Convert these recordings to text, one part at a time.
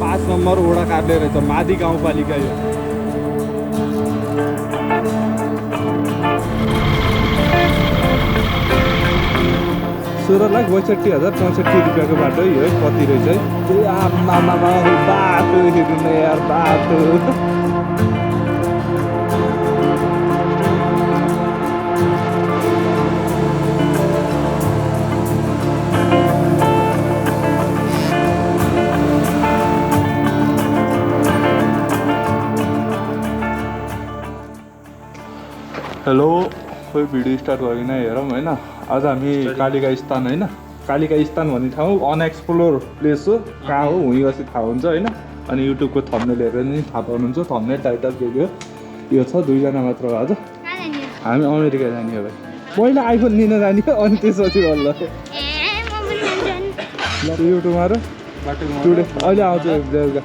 5 number वडा कार्यालय रहेछ मादी गाउँपालिका यो। सोह्र लाख 62,065 रुपियाँको बाटो यो है, कति रहेछ है। ए आमा बाटो हेर्नु न यार, बाटो हेलो, खोइ भिडियो स्टार्ट गरिन हेरौँ होइन। आज हामी कालिकास्थान होइन, कालिकास्थान भन्ने ठाउँ अनएक्सप्लोर प्लेस हो। कहाँ हो हुँ अस्ति थाहा हुन्छ होइन। अनि युट्युबको थम्बनेल हेरेर नि थाहा पाउनुहुन्छ। थम्बनेल टाइटल के हो यो छ, 2 जना मात्र हो आज। हामी अमेरिका जाने हो भाइ। पहिला आइफोन लिन जाने हो अनि त्यसपछि बल्ल युट्युबमा र टुडे अहिले आउँछ बेलुका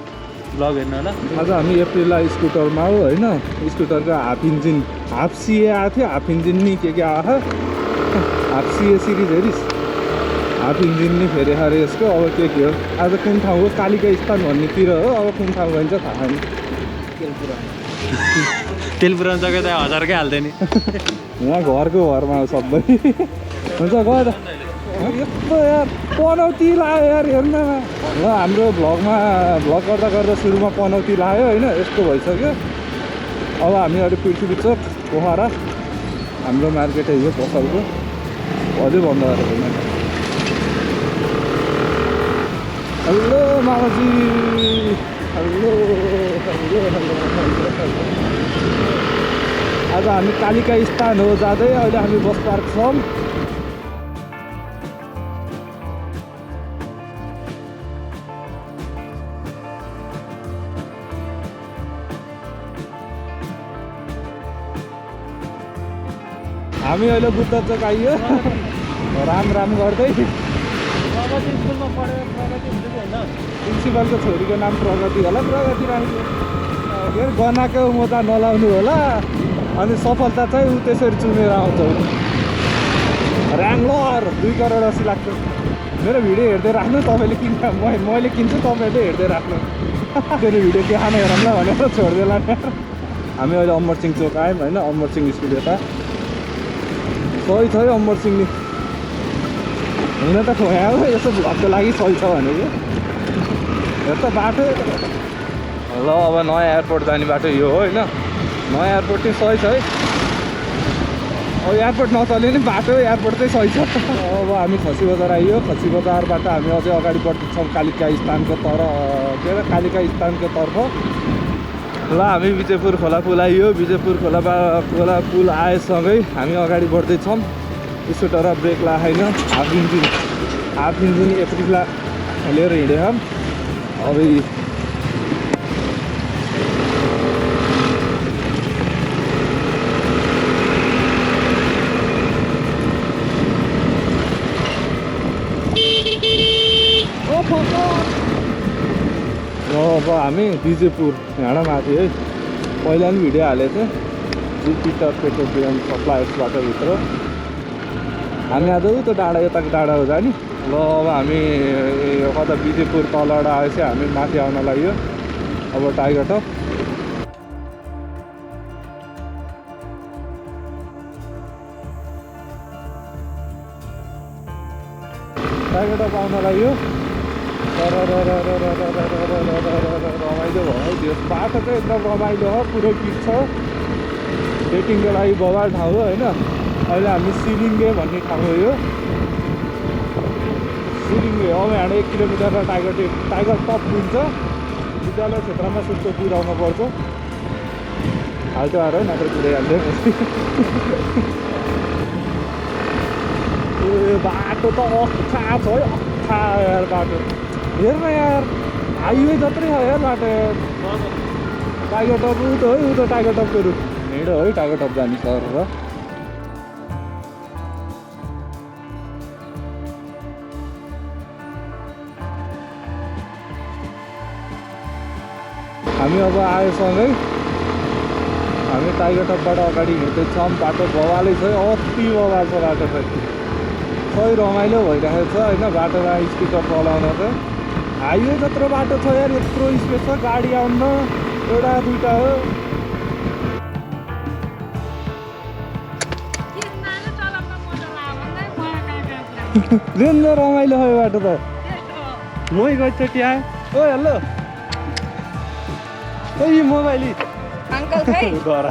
ब्लग हेर्नु होला। आज हामी एप्रिल्ला स्कुटरमा हो होइन। स्कुटरको हाफ इन्जिन, हाफ सिए आएको थियो, हाफ इन्जिन नि के आएको, हाफ सिए सिरिज हेरिस, हाफ इन्जिन नि फेरि अरे यसको। अब के हो आज कुन ठाउँ हो, कालिकास्थान भन्नेतिर हो। अब कुन ठाउँ भन्छ थाहा छैन। तेल पुरानो जग्गा त 1000कै हाल्थ्यो नि। यहाँ घरको घरमा हो सबै। हुन्छ गयो त। यस्तो यार पनौती लाग्यो यार, हेर्न ल। हाम्रो भ्लग गर्दा गर्दा सुरुमा पनौती लाग्यो होइन, यस्तो भइसक्यो। अब हामी अहिले पृथ्वी चोक पोखरा, हाम्रो मार्केट यो पसलको अझै बन्द गरेको छैन। हेलो मामाजी, हेलो। आज हामी कालिकास्थान हो जाँदै। अहिले हामी बस पार्क छौँ। हामी अहिले बुद्ध चोक आइयो, राम गर्दै। प्रगति स्कुलमा पढेर प्रगति हुन्छ कि होइन? प्रिन्सिपलको छोरीको नाम प्रगति होला, प्रगति राख्यो। के अरे गनाको मोजा नलाउनु होला। अनि सफलता चाहिँ ऊ त्यसरी चुमेर आउँछ। ऱ्याङ्लर 2 करोड 80 लाख। मेरो भिडियो हेर्दै राख्नु तपाईँले, मैले किन्छु तपाईँले हेर्दै राख्नु। तेरो भिडियो के खानु हेरौँला भनेर छोडिदिएला। हामी अहिले अमरसिंह चोक आयौँ होइन। अमरसिंह स्कुल यता सही छ है। अमरसिंह नि हुन त खोया हो, यसो भ्लगको लागि सही छ भनेको। हेर त बाटो ल। अब नयाँ एयरपोर्ट जाने बाटो यो हो होइन। नयाँ एयरपोर्ट चाहिँ सही छ है। अब एयरपोर्ट नचल्यो नि बाटो, एयरपोर्ट चाहिँ सही छ। अब हामी खसी बजार आइयो। खसी बजारबाट हामी अझै अगाडि बढ्दैछौँ कालिकास्थानको कालिकास्थानको तर्फ। ल हामी विजयपुर खोला पुल आइयो। विजयपुर खोला पुल आएसँगै हामी अगाडि बढ्दैछौँ। स्कुटर ब्रेक लगाएन, हाफ इन्जिन एप्रिल्ला लिएर हिँडेछौँ। अब अब हामी विजयपुर हिँडमा आएको थियो है। पहिला पनि भिडियो हालेको थिएँ जुपिटर पेट्रोलियम सप्लायर्सबाट भित्र। हामी आज उता डाँडा, यताको डाँडा हो जाने। ल अब हामी कता विजयपुर तलबाट आएपछि हामी माथि आउन लाग्यो। अब टाइगर टप आउन लाग्यो। रमाइलो भयो त्यो बाटो चाहिँ एकदम रमाइलो हो, पुरै पिच छ। डेटिङको लागि बबाल ठाउँ हो होइन। अहिले हामी सिलिङ्गे भन्ने ठाउँ हो यो, सिलिङ्गे। अब यहाँ 1 किलोमिटर र टाइगर टप पुग्छ। विद्यालय क्षेत्रमा सुस्तो पुऱ्याउनु पर्छ। हाल्टो आएर नत्र पुऱ्याइहाल्थ्यो। ए बाटो त अख्खा छ है, अख्खा यार बाटो। हेर्न यार, हाइवे जत्रै छ यार बाटो। टाइगर टप ऊ त है, ऊ त टाइगर टपको रुट हिँडो है, टाइगर टप जाने सर र। हामी अब आएसँगै हामी टाइगर टपबाट अगाडि हिँड्दैछौँ। बाटो बवालै छ, अति बवाल छ बाटो चाहिँ। सही रमाइलो भइरहेको छ होइन बाटोमा स्कुटर चलाउन चाहिँ। हाइवे जत्रो बाटो छ यार, यत्रो स्पेस छ गाडी आउन, एउटा दुईटा हो। डेन्जर रमाइलो हो यो बाटो त। मै गएचोटि आएँ। ओ हेलो ओइ मोबाइल अंकल खै घर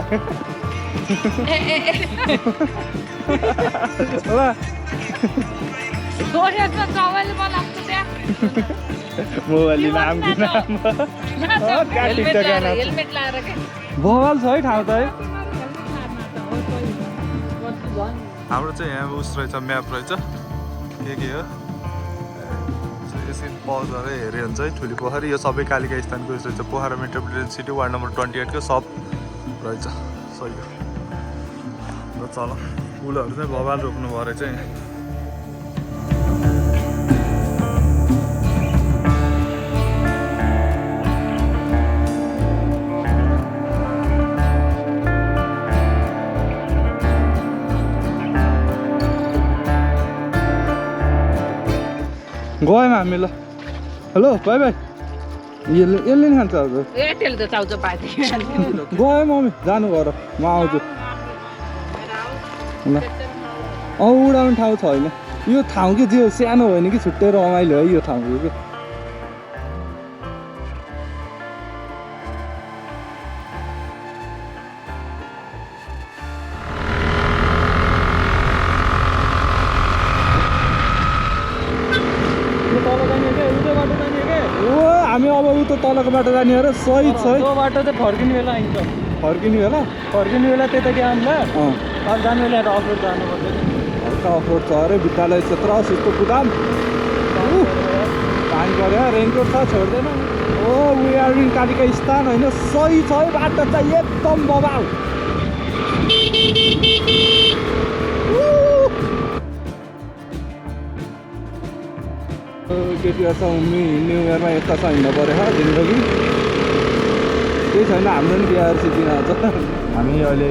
होला दोरेको चौवाली बनाएको त्यहाँ मोबाइल नाम हेलमेट लाएर के बवाल छ है ठाउँ त है। हाम्रो चाहिँ यहाँ उस रहेछ, म्याप रहेछ, के हो यसरी पज गरेर हेऱ्यो भने चाहिँ ठुली पोखरी, यो सबै कालिकास्थानको उस रहेछ। Pokhara metropolitan city ward number 28 को सब रहेछ। सही हो ल चल, फुलहरू चाहिँ बवाल रोप्नु भयो रहेछ यहाँ। गयौँ हामी ल। Hello by by. यसले नि खान्छ हजुर। एयरटेल त चाउचाउ पार्टी गयो मम्मी, जानु घर म आउँछु ल। उडाउने ठाउँ छैन यो ठाउँ के जे सानो होइन कि छुट्टै रमाइलो है यो ठाउँको के। हामी अब उता तलको बाटो जाने हो र सही छ है। त्यो बाटो चाहिँ फर्किने बेला आइन्छ। फर्किने बेला त्यता कि आउँला अब जाने बेला अफरोड जानुपर्छ। हल्का अफरोड छ अरे विद्यालय क्षेत्र सुस्तो कुदाम। पानी पऱ्यो रेनकोट छ छोड्दैन। ओ वी आर इन कालिकास्थान होइन, सही छ है बाटो चाहिँ एकदम बबाल। केटीहरू छ न्यु इयरमा यता छ हिँड्नु पऱ्यो हो जिन्दगी। केही छैन, हाम्रो नि बिहार सिटिङ आउँछ। हामी अहिले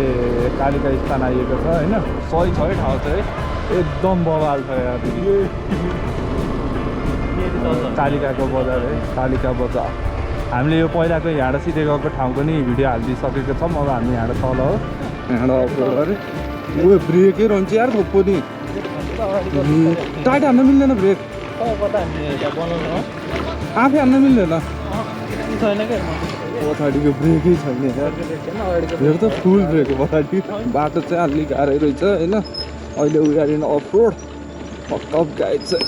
कालिकास्थान आइएको छ होइन, सही छ है ठाउँ चाहिँ एकदम बवाल छ यार। कालिकाको बजार है, कालिका बजार। हामीले यो पहिलाको हिँड सिधै गएको ठाउँको नि भिडियो हालिदिइसकेको छौँ। अब हामी हिँड तल हो, हिँड अफरोड गऱ्यो। ओ ब्रेकै रहन्छ यार थोप्पो नि, टाइट हान्न मिल्दैन ब्रेक, आफै हान्न मिल्दैन। पछाडिको ब्रेकै छैन यार, हेर त फुल ब्रेक हो पछाडि। बाटो चाहिँ अलिक गाह्रै रहेछ होइन। अहिले उयो अफरोड पक्का गाइड चाहिँ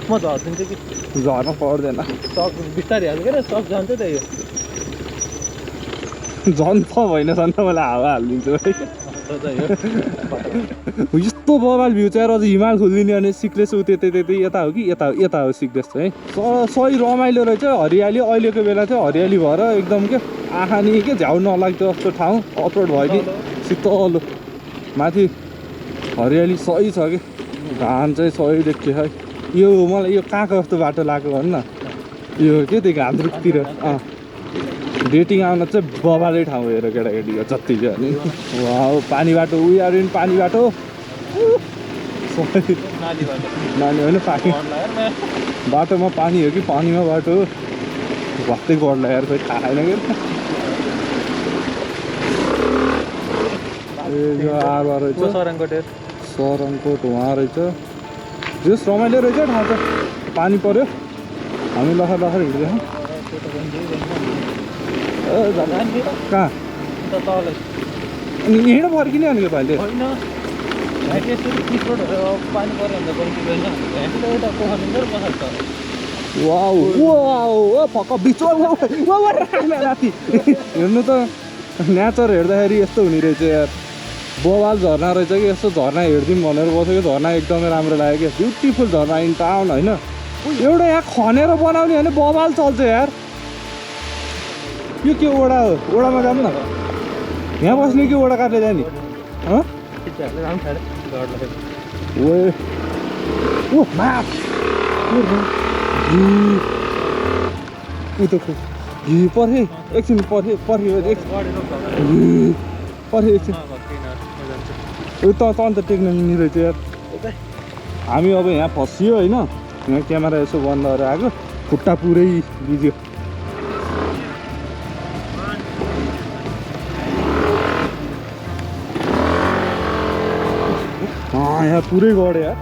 म झर्दिन्छु कि झर्न पर्दैन, सब बिस्तारै हाल्नु क्या सब जान्छ त यो झन् त होइन झन् त मलाई हावा हालिदिन्छु है। यस्तो बवाल भ्यू चाहिँ अझ हिमाल खोलिदिने भने सिक्लेस ऊ त्यतै यता हो कि यता हो सिक्लेस चाहिँ सही रमाइलो रहेछ। हरियाली अहिलेको बेला चाहिँ हरियाली भएर एकदम के आँखा नि के झ्याउ नलाग्दो जस्तो ठाउँ अफरोड भयो नि शीतलो। माथि हरियाली सही छ कि, घाम चाहिँ सही देखियो है। यो मलाई यो कहाँको जस्तो बाटो लाग्यो भन् न, यो के त्यो घामरुकतिर डेटिङ आउन चाहिँ बबालै ठाउँ हेर केटाकेटीको जति क्या नि। वाउ पानी बाटो उयो आएर नि पानी बाटो नानी होइन पानी बाटोमा पानी हो कि पानीमा बाटो भत्तै गर्ला यार, खोइ थाहा छैन क्या। ए यो आर्बा रहेछ, सरङकोट उहाँ रहेछ। जस रमाइलो रहेछ ठाउँ त, पानी पऱ्यो हामी लखर हिँड्दैछौँ। कहाँ अनि हिँड फर्किने अनि भाइले फक्क बिचमा राति हेर्नु त नेचर हेर्दाखेरि यस्तो हुने रहेछ यार। बवाल झर्ना रहेछ कि, यस्तो झर्ना हेरिदिउँ भनेर बसेको झर्ना एकदमै राम्रो लाग्यो क्या। ब्युटिफुल झर्ना इन टाउन होइन, एउटा यहाँ खनेर बनाउने भने बवाल चल्छ यार। यो के ओडा हो, ओडामा जाऊँ न, यहाँ बस्ने कि ओडा काट्दै जाने? ओ माफ पर्खे एकछिन पर्खे एकछिन त अन्त टेक्न मिल्ने रहेछ यार। हामी अब यहाँ फसियो होइन यहाँ क्यामेरा यसो बन्द गरेर आएको खुट्टा पुरै बिज्यो यहाँ पुरै गड्यो यार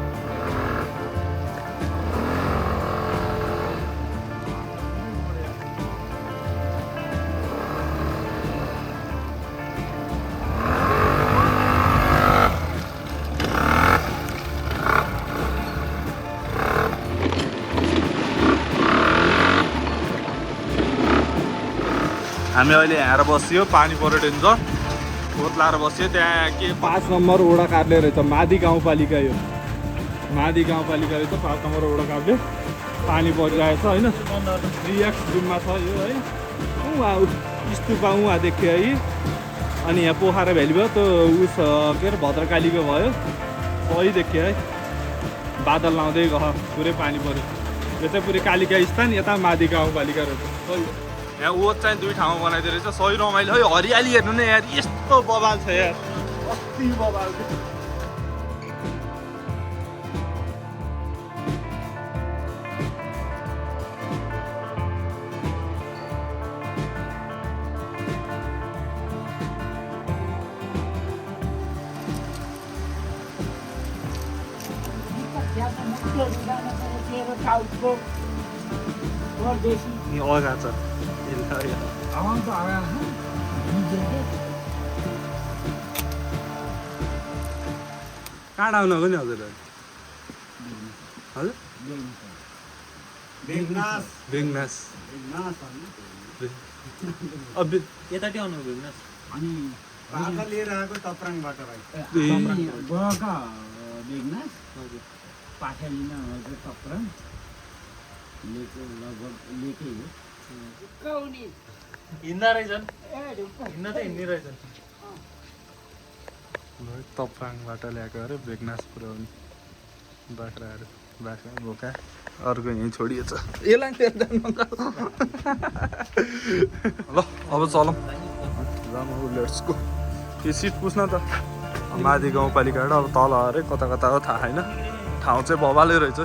हामी अहिले यहाँ बसियो पानी पऱ्यो डेन्जर बोतलाएर बसियो त्यहाँ के 5 नम्बर वडा कार्यालय रहेछ मादी गाउँपालिका यो मादी गाउँपालिका रहेछ 5 नम्बर वडा कार्यालय पानी परिरहेछ होइन 3x जुममा छ यो है स्तुपा उहाँ देख्यो है अनि यहाँ पोखरा भ्याली भयो त्यो उस के अरे भद्रकालीको भयो सही देख्यो है बादल लाउँदै गयो पुरै पानी पऱ्यो यो चाहिँ पुरै कालिकास्थान यता मादी गाउँपालिका रहेछ यहाँ ओत चाहिँ 2 ठाउँमा बनाइदिएको रहेछ सही रमाइलो है हरियाली हेर्नु न यार यस्तो बबाल छ यार कति बबाल अगा छ कहाँ आउनुभयो नि हजुर हजुर बेगनास यताटी आउनु बेगनास अनि पाका लिएर आएको तप्राङबाट बेगनास हजुर पाठा लिन हजुर तप्राङ लेको लगभग लेकै हो हिँड्दा रहेछन् हिँड्न त हिँड्ने रहेछन् तप्राङबाट ल्याएको अरे बेगनास पुऱ्याउने बाख्राहरू बाख्रा बोका अर्को यहीँ छोडिएछ यसलाई ल अब चलौँ लेट्स गो यो सिट पुस्न त मादी गाउँपालिकाबाट अब तल अरे कता कता हो थाहा छैन ठाउँ चाहिँ बबालै रहेछ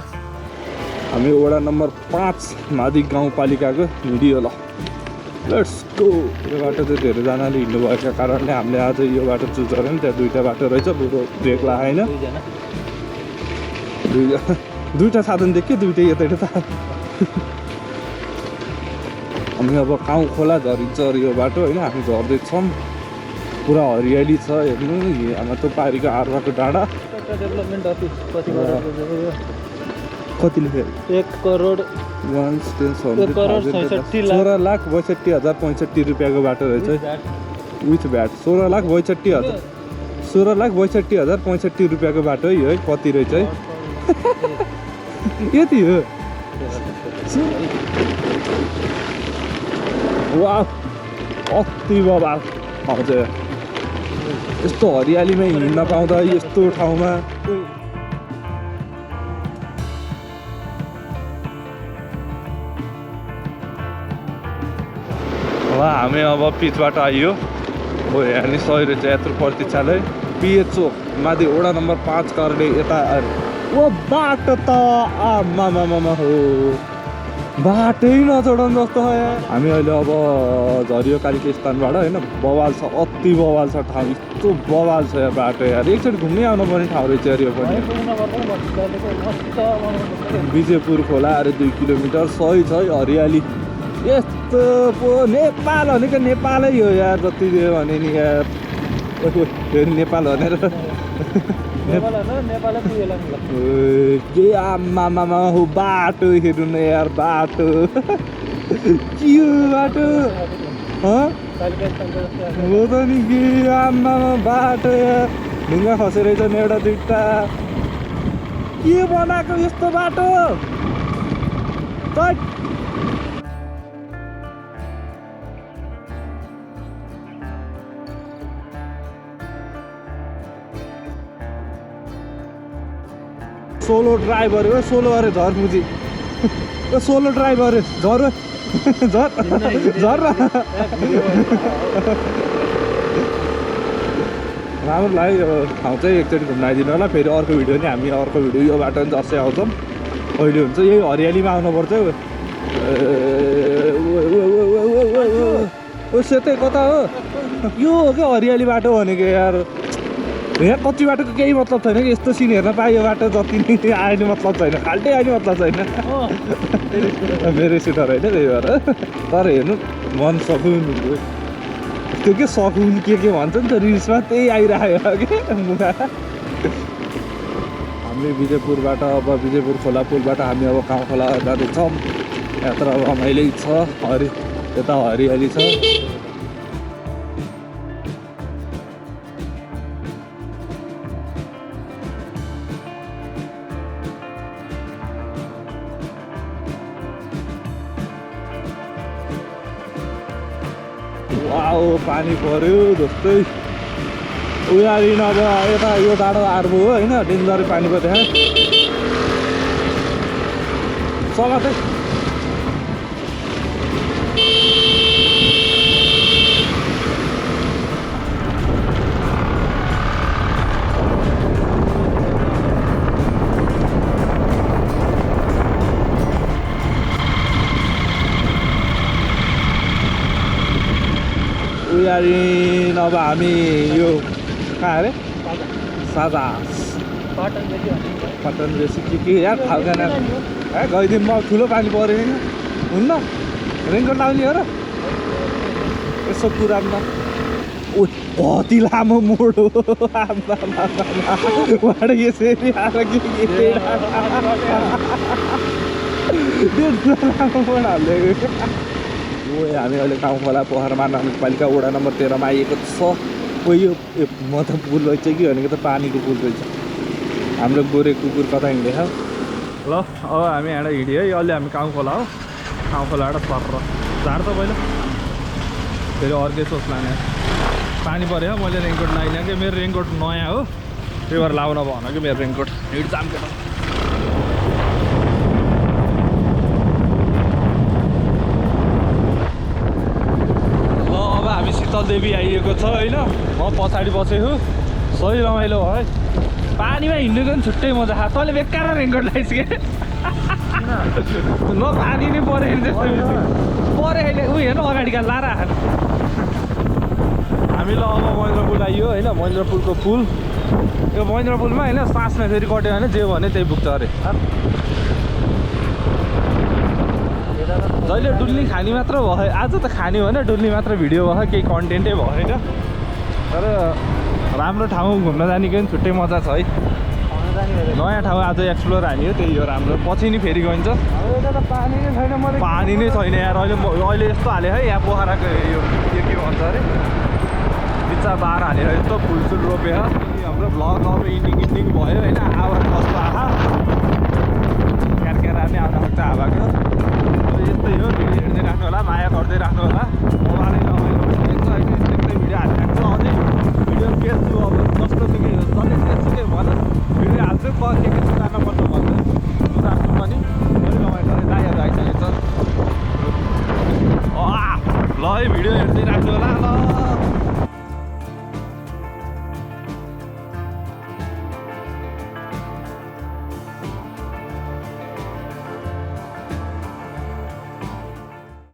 हामी वडा नम्बर 5 मादी गाउँपालिकाको भिडियो ल लेट्स गो यो बाटो चाहिँ धेरैजनाले हिँड्नु भएका कारणले हामीले आज यो बाटो चुज गऱ्यौँ त्यहाँ 2टा बाटो रहेछ बुढो ब्रेक लगाएन 2टा साधन देख्यो 2टै यतैबाट त हामी अब kahukhola झरिन्छ अरे यो बाटो होइन हामी झर्दैछौँ पुरा हरियाली छ हेर्नु हाम्रो त्यो पारीको आर्बाको डाँडा डेभलपमेन्ट अफिस कति लेख्यो 1 करोड 16,62,65 रुपियाँको बाटो रहेछ विथ भ्याट 16,62,65 रुपियाँको बाटो है है कति रहेछ है यति हो वा कति बबाल आउँछ यस्तो हरियालीमै हिँड्न पाउँदा यस्तो ठाउँमा हामी अब पिचबाट आइयो हो यहाँ नि सही रहेछ यात्रु प्रतीक्षालय पिएचओ माथि वडा नम्बर 5 कार्यालय यता ओ बाटो त आमामामा हो बाटै नचढाउनु जस्तो हो हामी अहिले अब झरियो कालिकस्थानबाट होइन बवाल छ अति बवाल छ ठाउँ यस्तो बवाल छ यहाँ बाटो यार एकचोटि घुम्नै आउनु पर्ने ठाउँ रहेछ यार यो पनि विजयपुर खोला अरे 2 किलोमिटर सही छ है हरियाली यस्तो पो नेपाल भनेको नेपालै हो यार जति भने नि यार फेरि नेपाल भनेर के आमामामा हो बाटो हेर्नु न यार बाटो के हो बाटो हो त नि के आमामा बाटो यार ढुङ्गा खसेर रहेछ नि एउटा 2टा के बनाएको यस्तो बाटो सोलो ड्राइभर हो सोलो अरे झर मुजी सोलो ड्राइभर झर झर झर राम्रो लाग्यो यो ठाउँ चाहिँ एकचोटि घुम्नाइदिनु होला फेरि अर्को भिडियो नि हामी अर्को भिडियो यो बाटो नि जसै आउँछौँ कहिले हुन्छ यही हरियालीमा आउनुपर्छ ओ सेतै कता हो यो हो क्या हरियाली बाटो भनेको यार यहाँ कच्ची बाटोको केही मतलब छैन कि यस्तो सिन हेर्न पायो बाटो जति नै आयो मतलब छैन खाल्टै आयो मतलब छैन मेरो सुटर होइन त्यही भएर तर हेर्नु मन सकुन त्यो के सकुन के भन्छ नि त रिल्समा त्यही आइरहेको कि हामी विजयपुरबाट अब विजयपुर खोला पुलबाट हामी अब kahukhola जाँदैछौँ यात्रा रमाइलो छ यता हरियाली छ वाउ पानी पर्यो जस्तै उयारी नभए यता यो डाँडो आर्बो हो होइन डेन्जर पानी पऱ्यो त्यहाँ सगतै उयारी नभए हामी यो कहाँ अरे साझा पटन बेसी के यार खालका ए गइदिउँ म ठुलो पानी पऱ्यो नि हुन्न रेनकोट लाउने हो र यसो पुरानो ओ कति लामो मोड हो यसरी आएर लामो मोड हाल्दै हामी अहिले kahukhola पोखरामा नगरपालिका वडा नम्बर 13 मा आइएको छ यो म त पुल रहेछ कि भनेको त पानीको पुल रहेछ हाम्रो गोरे कुकुर कता हिँडेछ ल अब हामी यहाँ हिँड्यो है अहिले हामी kahukhola हो kahukhola सर झाड त पहिला फेरि अर्कै सोच लाने पानी पऱ्यो मैले रेनकोट लगाइनँ कि मेरो रेनकोट नयाँ हो त्यही भएर लाउन भन कि मेरो रेनकोट हिँड्छाम के शीतल देवी आइएको छ होइन म पछाडि बसेको सही रमाइलो भयो है पानीमा हिँड्नुको पनि छुट्टै मजा खा तैँले बेकार रेनकोट लगाइसके ल पानी नै पऱ्यो भने जस्तो पऱ्यो अहिले ऊ हेर्नु अगाडि कहाँ लाएर हामी ल अब महेन्द्र पुल आइयो होइन महेन्द्र पुलको पुल यो महेन्द्र पुलमा होइन सासमा फेरि कट्यो भने जे भने त्यही पुग्छ अरे जहिले डुल्नी खानी मात्र भयो आज त खाने हो भने डुल्नी मात्र भिडियो भयो केही कन्टेन्टै भएन तर राम्रो ठाउँ घुम्न जानेको पनि छुट्टै मजा छ है नयाँ ठाउँ आज एक्सप्लोर हानी हो त्यही हो राम्रो पछि नि फेरि गइन्छ पानी नै छैन यार अहिले यस्तो हाल्यो है यहाँ पोखराको यो के भन्छ अरे बिचा बार हालेर यस्तो फुलसुल रोप्यो हाम्रो भ्लग अब इन्डिङ भयो होइन आवाज कस्तो आहा क्यारक्यारा पनि आउन सक्छ हावाको यस्तै हो भिडियो हेर्दै राख्नु होला माया गर्दै राख्नु होला मोबाइलै रमाइलो यस्तै भिडियो हालिराख्छु अझै भिडियो पेल्छु अब जस्तोसुकै जसले जेसुकै भनौँ भिडियो हाल्छु के सुधार्नुपर्छ भन्छु सुधार्छु पनि रमाइलो दाइहरू आइसकेको छ ल है भिडियो हेर्दै